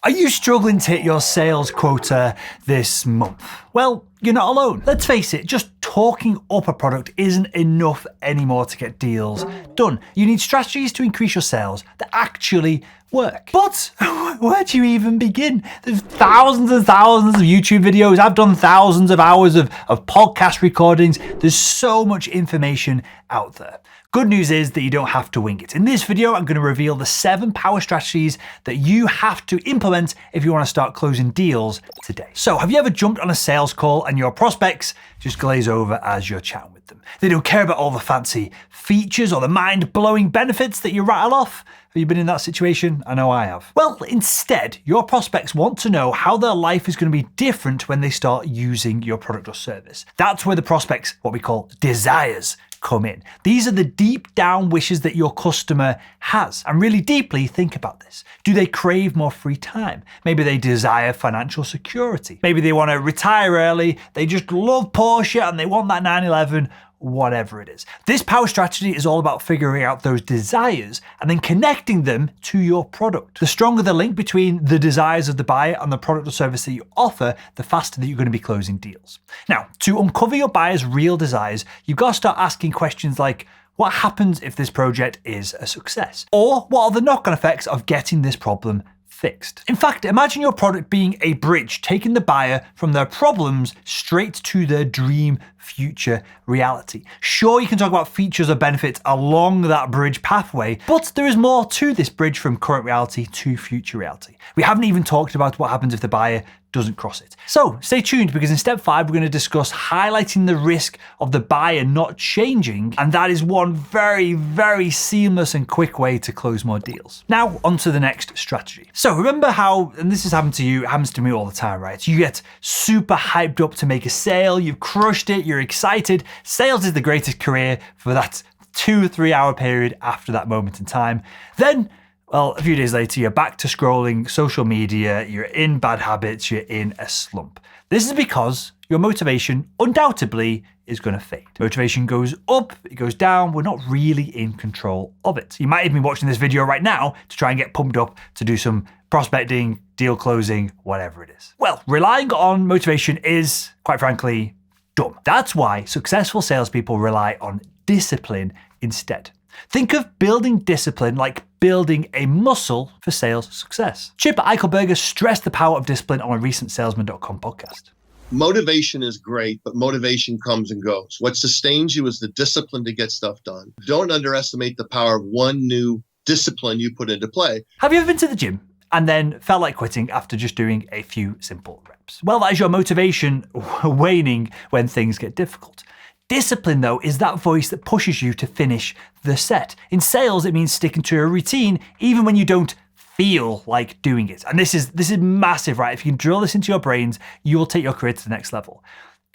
Are you struggling to hit your sales quota this month? Well, you're not alone. Let's face it, just talking up a product isn't enough anymore to get deals done. You need strategies to increase your sales that actually work. But where do you even begin? There's thousands and thousands of YouTube videos. I've done thousands of hours of podcast recordings. There's so much information out there. Good news is that you don't have to wing it. In this video, I'm going to reveal the 7 power strategies that you have to implement if you want to start closing deals today. So have you ever jumped on a sales call and your prospects just glaze over as you're chatting with them? They don't care about all the fancy features or the mind-blowing benefits that you rattle off. Have you been in that situation? I know I have. Well, instead, your prospects want to know how their life is going to be different when they start using your product or service. That's where the prospects, what we call desires, come in. These are the deep down wishes that your customer has. And really deeply think about this. Do they crave more free time? Maybe they desire financial security. Maybe they want to retire early. They just love Porsche and they want that 911. Whatever it is. This power strategy is all about figuring out those desires and then connecting them to your product. The stronger the link between the desires of the buyer and the product or service that you offer, the faster that you're going to be closing deals. Now, to uncover your buyer's real desires, you've got to start asking questions like, what happens if this project is a success? Or what are the knock-on effects of getting this problem fixed? In fact, imagine your product being a bridge, taking the buyer from their problems straight to their dream future reality. Sure, you can talk about features or benefits along that bridge pathway, but there is more to this bridge from current reality to future reality. We haven't even talked about what happens if the buyer doesn't cross it. So stay tuned, because in step 5, we're going to discuss highlighting the risk of the buyer not changing. And that is one very, very seamless and quick way to close more deals. Now on to the next strategy. So remember how, and this has happened to you, it happens to me all the time, right? You get super hyped up to make a sale, you've crushed it, you're excited. Sales is the greatest career for that 2 or 3 hour period after that moment in time. Then, well, a few days later, you're back to scrolling social media, you're in bad habits, you're in a slump. This is because your motivation undoubtedly is going to fade. Motivation goes up, it goes down, we're not really in control of it. You might even be watching this video right now to try and get pumped up to do some prospecting, deal closing, whatever it is. Well, relying on motivation is, quite frankly, dumb. That's why successful salespeople rely on discipline instead. Think of building discipline like building a muscle for sales success. Chip Eichelberger stressed the power of discipline on a recent Salesman.com podcast. Motivation is great, but motivation comes and goes. What sustains you is the discipline to get stuff done. Don't underestimate the power of one new discipline you put into play. Have you ever been to the gym and then felt like quitting after just doing a few simple reps? Well, that is your motivation waning when things get difficult. Discipline, though, is that voice that pushes you to finish the set. In sales, it means sticking to a routine even when you don't feel like doing it. And this is massive, right? If you can drill this into your brains, you will take your career to the next level.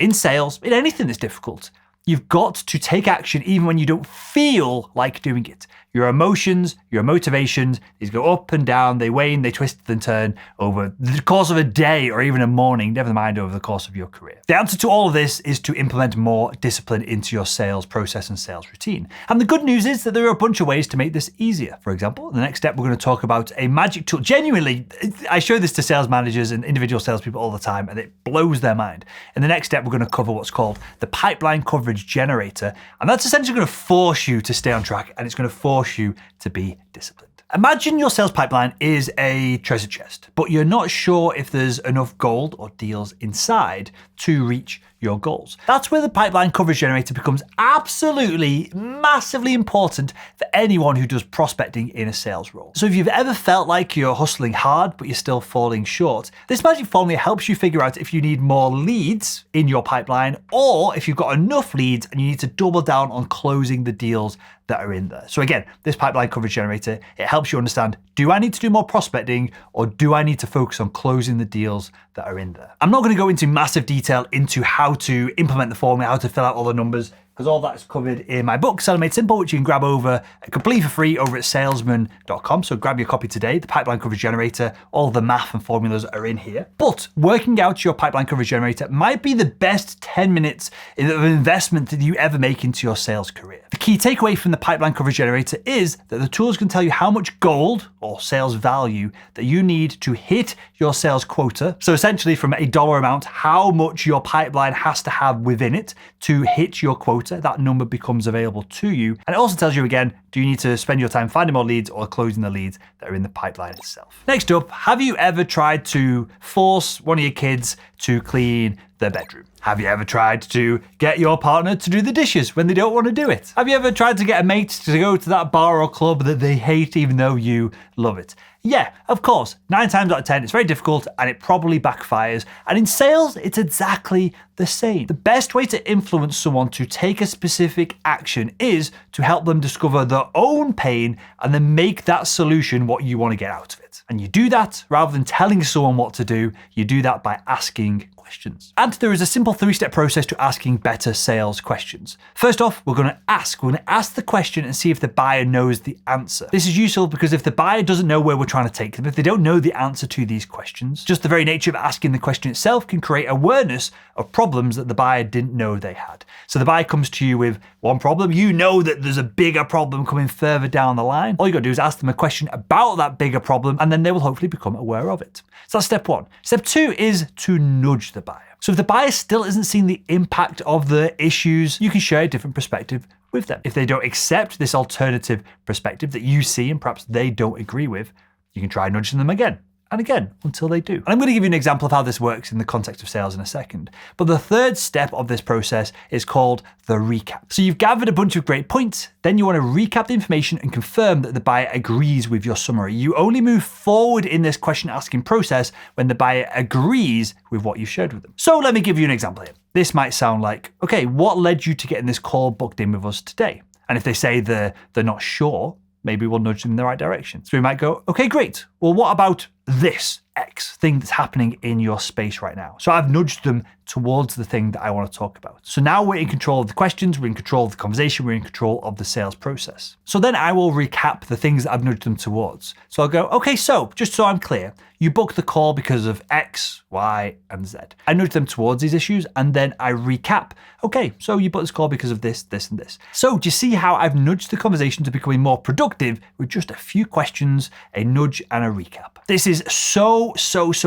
In sales, in anything that's difficult, you've got to take action even when you don't feel like doing it. Your emotions, your motivations, these go up and down, they wane, they twist and turn over the course of a day or even a morning, never mind over the course of your career. The answer to all of this is to implement more discipline into your sales process and sales routine. And the good news is that there are a bunch of ways to make this easier. For example, in the next step, we're going to talk about a magic tool. Genuinely, I show this to sales managers and individual salespeople all the time, and it blows their mind. In the next step, we're going to cover what's called the pipeline coverage generator. And that's essentially going to force you to stay on track, and it's going to force you to be disciplined. Imagine your sales pipeline is a treasure chest, but you're not sure if there's enough gold or deals inside to reach your goals. That's where the pipeline coverage generator becomes absolutely massively important for anyone who does prospecting in a sales role. So if you've ever felt like you're hustling hard, but you're still falling short, this magic formula helps you figure out if you need more leads in your pipeline or if you've got enough leads and you need to double down on closing the deals that are in there. So again, this pipeline coverage generator, it helps you understand, do I need to do more prospecting or do I need to focus on closing the deals that are in there? I'm not going to go into massive detail into how to implement the formula, how to fill out all the numbers, because all that's covered in my book, Selling Made Simple, which you can grab over completely for free over at salesman.com. So grab your copy today, the pipeline coverage generator, all the math and formulas are in here. But working out your pipeline coverage generator might be the best 10 minutes of investment that you ever make into your sales career. The key takeaway from the pipeline coverage generator is that the tools can tell you how much gold or sales value that you need to hit your sales quota. So essentially from a dollar amount, how much your pipeline has to have within it to hit your quota. That number becomes available to you. And it also tells you again, do you need to spend your time finding more leads or closing the leads that are in the pipeline itself? Next up, have you ever tried to force one of your kids to clean their bedroom? Have you ever tried to get your partner to do the dishes when they don't want to do it? Have you ever tried to get a mate to go to that bar or club that they hate even though you love it? Yeah, of course. 9 times out of 10, it's very difficult and it probably backfires. And in sales, it's exactly the same. The best way to influence someone to take a specific action is to help them discover their own pain and then make that solution what you want to get out of it. And you do that rather than telling someone what to do, you do that by asking questions. And there is a simple 3-step process to asking better sales questions. First off, we're going to ask the question and see if the buyer knows the answer. This is useful because if the buyer doesn't know where we're trying to take them, if they don't know the answer to these questions, just the very nature of asking the question itself can create awareness of problems that the buyer didn't know they had. So the buyer comes to you with one problem, you know that there's a bigger problem coming further down the line. All you got to do is ask them a question about that bigger problem and then they will hopefully become aware of it. So that's step 1. Step 2 is to nudge the buyer. So if the buyer still isn't seeing the impact of the issues, you can share a different perspective with them. If they don't accept this alternative perspective that you see and perhaps they don't agree with, you can try nudging them again and again until they do. And I'm going to give you an example of how this works in the context of sales in a second. But the third step of this process is called the recap. So you've gathered a bunch of great points, then you want to recap the information and confirm that the buyer agrees with your summary. You only move forward in this question asking process when the buyer agrees with what you shared with them. So let me give you an example here. This might sound like, okay, what led you to getting this call booked in with us today? And if they say they're not sure, maybe we'll nudge them in the right direction. So we might go, okay, great. Well, what about this X thing that's happening in your space right now? So I've nudged them towards the thing that I want to talk about. So now we're in control of the questions, we're in control of the conversation, we're in control of the sales process. So then I will recap the things that I've nudged them towards. So I'll go, okay, so just so I'm clear, you booked the call because of X, Y, and Z. I nudge them towards these issues and then I recap. Okay, so you booked this call because of this, this, and this. So do you see how I've nudged the conversation to becoming more productive with just a few questions, a nudge, and a recap? This is so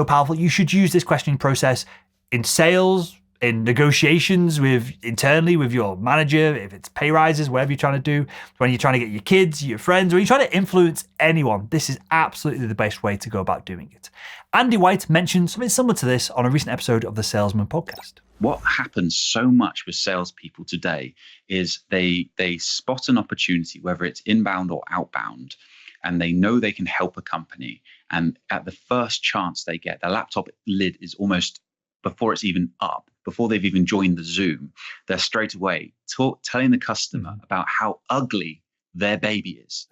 powerful. You should use this questioning process in sales, in negotiations internally with your manager, if it's pay rises, whatever you're trying to do, when you're trying to get your kids, your friends, when you're trying to influence anyone. This is absolutely the best way to go about doing it. Andy White mentioned something similar to this on a recent episode of the Salesman podcast. What happens so much with salespeople today is they spot an opportunity, whether it's inbound or outbound, and they know they can help a company. And at the first chance they get, their laptop lid is almost, before it's even up, before they've even joined the Zoom, they're straight away telling the customer about how ugly their baby is.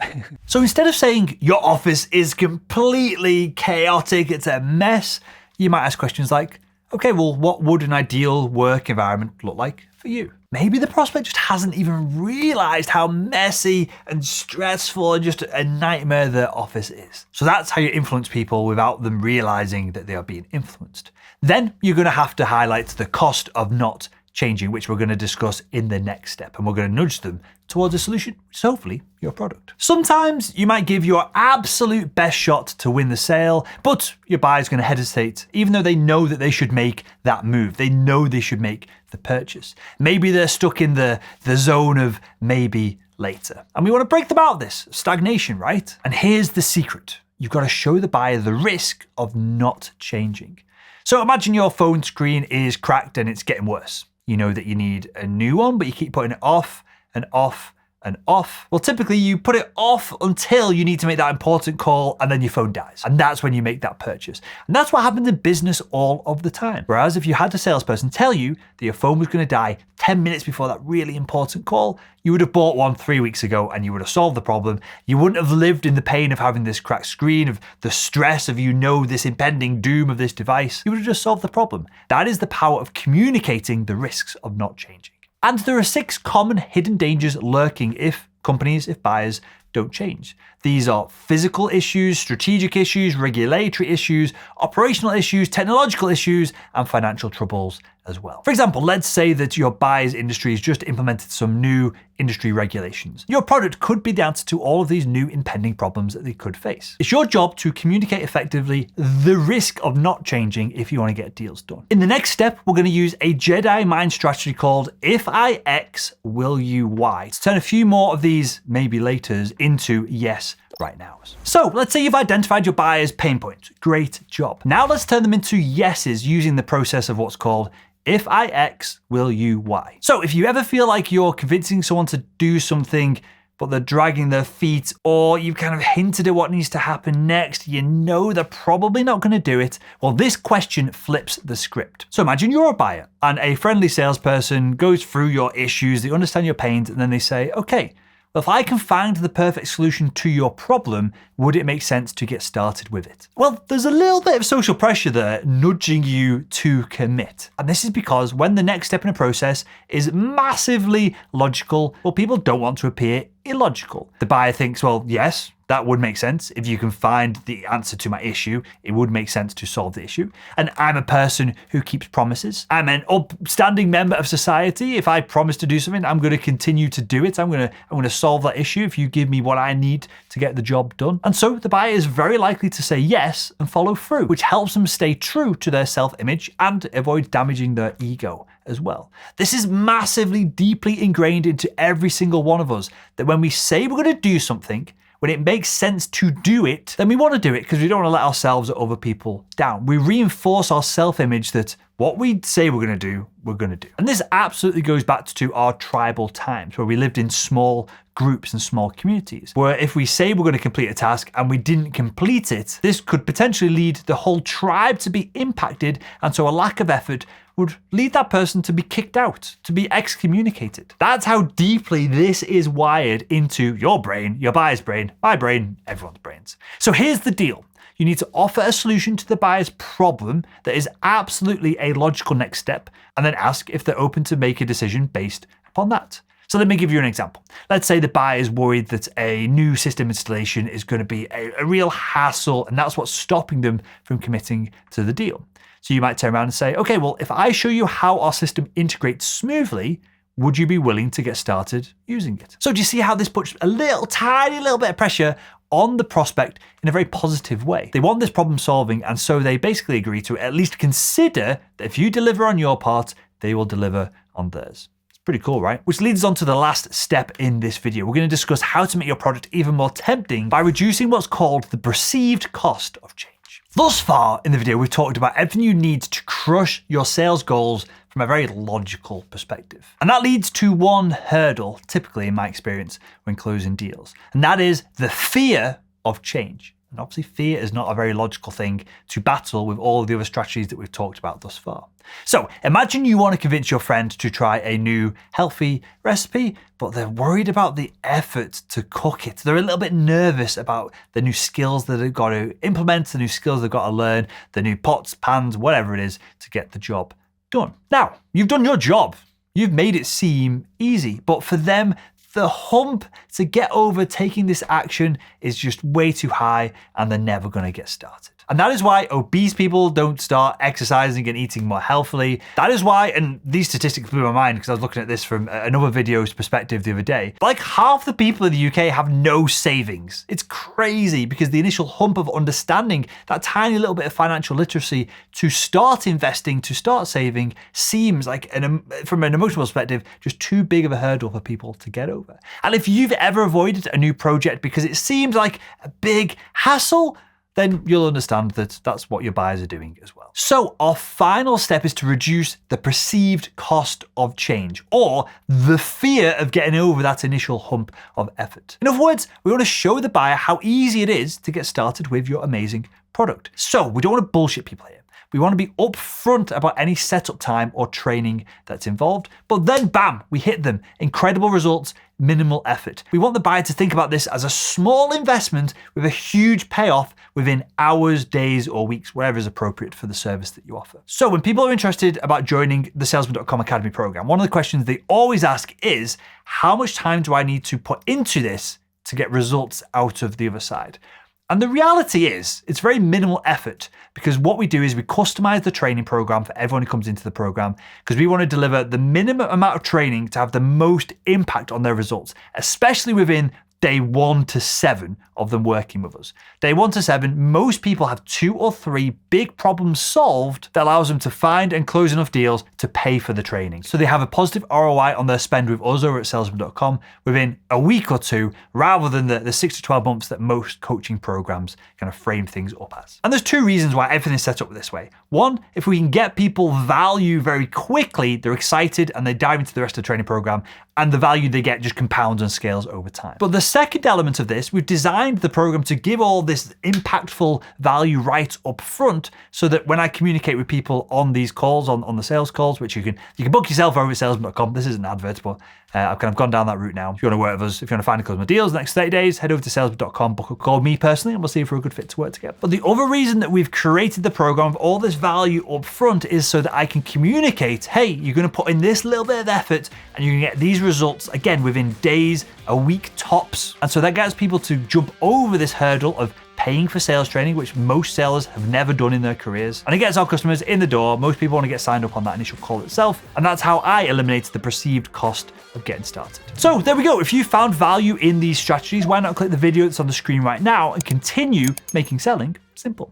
So instead of saying your office is completely chaotic, it's a mess, you might ask questions like, okay, well, what would an ideal work environment look like for you? Maybe the prospect just hasn't even realized how messy and stressful and just a nightmare their office is. So that's how you influence people without them realizing that they are being influenced. Then you're going to have to highlight the cost of not changing, which we're going to discuss in the next step. And we're going to nudge them towards a solution, which is hopefully your product. Sometimes you might give your absolute best shot to win the sale, but your buyer's going to hesitate, even though they know that they should make that move. They know they should make the purchase. Maybe they're stuck in the zone of maybe later. And we want to break them out of this stagnation, right? And here's the secret. You've got to show the buyer the risk of not changing. So imagine your phone screen is cracked and it's getting worse. You know that you need a new one, but you keep putting it off and off and off. Well, typically you put it off until you need to make that important call and then your phone dies. And that's when you make that purchase. And that's what happens in business all of the time. Whereas if you had a salesperson tell you that your phone was going to die 10 minutes before that really important call, you would have bought one 3 weeks ago and you would have solved the problem. You wouldn't have lived in the pain of having this cracked screen, of the stress of this impending doom of this device. You would have just solved the problem. That is the power of communicating the risks of not changing. And there are 6 common hidden dangers lurking if buyers don't change. These are physical issues, strategic issues, regulatory issues, operational issues, technological issues, and financial troubles as well. For example, let's say that your buyer's industry has just implemented some new industry regulations. Your product could be the answer to all of these new impending problems that they could face. It's your job to communicate effectively the risk of not changing if you want to get deals done. In the next step, we're going to use a Jedi mind strategy called if I X, will you Y? To turn a few more of these maybe laters into yes right now. So let's say you've identified your buyer's pain points. Great job. Now let's turn them into yeses using the process of what's called if I X, will you Y? So if you ever feel like you're convincing someone to do something, but they're dragging their feet, or you've kind of hinted at what needs to happen next, you know they're probably not going to do it, well, this question flips the script. So imagine you're a buyer and a friendly salesperson goes through your issues, they understand your pains, and then they say, okay, well, if I can find the perfect solution to your problem, would it make sense to get started with it? Well, there's a little bit of social pressure there nudging you to commit. And this is because when the next step in a process is massively logical, well, people don't want to appear illogical. The buyer thinks, well, yes, that would make sense. If you can find the answer to my issue, it would make sense to solve the issue. And I'm a person who keeps promises. I'm an upstanding member of society. If I promise to do something, I'm going to continue to do it. I'm going to solve that issue if you give me what I need to get the job done. And so the buyer is very likely to say yes and follow through, which helps them stay true to their self-image and avoid damaging their ego as well. This is massively, deeply ingrained into every single one of us, that when we say we're going to do something, when it makes sense to do it, then we want to do it because we don't want to let ourselves or other people down. We reinforce our self-image that what we say we're going to do, we're going to do. And this absolutely goes back to our tribal times where we lived in small groups and small communities, where if we say we're going to complete a task and we didn't complete it, this could potentially lead the whole tribe to be impacted. And so a lack of effort would lead that person to be kicked out, to be excommunicated. That's how deeply this is wired into your brain, your buyer's brain, my brain, everyone's brains. So here's the deal. You need to offer a solution to the buyer's problem that is absolutely a logical next step, and then ask if they're open to make a decision based upon that. So let me give you an example. Let's say the buyer is worried that a new system installation is going to be a real hassle, and that's what's stopping them from committing to the deal. So you might turn around and say, okay, well, if I show you how our system integrates smoothly, would you be willing to get started using it? So do you see how this puts a tiny little bit of pressure on the prospect in a very positive way? They want this problem solving, and so they basically agree to at least consider that if you deliver on your part, they will deliver on theirs. It's pretty cool, right? Which leads us on to the last step in this video. We're going to discuss how to make your product even more tempting by reducing what's called the perceived cost of change. Thus far in the video, we've talked about everything you need to crush your sales goals from a very logical perspective. And that leads to one hurdle, typically in my experience, when closing deals. And that is the fear of change. And obviously fear is not a very logical thing to battle with all of the other strategies that we've talked about thus far. So imagine you want to convince your friend to try a new healthy recipe, but they're worried about the effort to cook it. They're a little bit nervous about the new skills that they've got to implement, the new skills they've got to learn, the new pots, pans, whatever it is to get the job done. Now, you've done your job. You've made it seem easy, but for them, the hump to get over taking this action is just way too high, and they're never going to get started. And that is why obese people don't start exercising and eating more healthily. That is why, and these statistics blew my mind because I was looking at this from another video's perspective the other day, like half the people in the UK have no savings. It's crazy because the initial hump of understanding that tiny little bit of financial literacy to start investing, to start saving, seems like, from an emotional perspective, just too big of a hurdle for people to get over. And if you've ever avoided a new project because it seems like a big hassle, then you'll understand that that's what your buyers are doing as well. So our final step is to reduce the perceived cost of change, or the fear of getting over that initial hump of effort. In other words, we want to show the buyer how easy it is to get started with your amazing product. So we don't want to bullshit people here. We want to be upfront about any setup time or training that's involved, but then bam, we hit them. Incredible results, minimal effort. We want the buyer to think about this as a small investment with a huge payoff within hours, days, or weeks, whatever is appropriate for the service that you offer. So when people are interested about joining the Salesman.com Academy program, one of the questions they always ask is, how much time do I need to put into this to get results out of the other side? And the reality is, it's very minimal effort, because what we do is we customize the training program for everyone who comes into the program, because we want to deliver the minimum amount of training to have the most impact on their results, especially within day 1 to 7 of them working with us. Day 1 to 7, most people have 2 or 3 big problems solved that allows them to find and close enough deals to pay for the training. So they have a positive ROI on their spend with us over at salesman.com within a week or 2, rather than the 6 to 12 months that most coaching programs kind of frame things up as. And there's 2 reasons why everything's set up this way. 1, if we can get people value very quickly, they're excited and they dive into the rest of the training program, and the value they get just compounds and scales over time. But the second element of this, we've designed the program to give all this impactful value right up front, so that when I communicate with people on these calls, on the sales calls, which you can book yourself over at salesman.com. This isn't an advert, but I've kind of gone down that route now. If you want to work with us, if you want to find and close my deals the next 30 days, head over to salesman.com, book a call with me personally, and we'll see if we're a good fit to work together. But the other reason that we've created the program with all this value up front is so that I can communicate, hey, you're going to put in this little bit of effort and you can get these results, again, within days, a week tops. And so that gets people to jump over this hurdle of paying for sales training, which most sellers have never done in their careers. And it gets our customers in the door. Most people want to get signed up on that initial call itself. And that's how I eliminated the perceived cost of getting started. So there we go. If you found value in these strategies, why not click the video that's on the screen right now and continue making selling simple.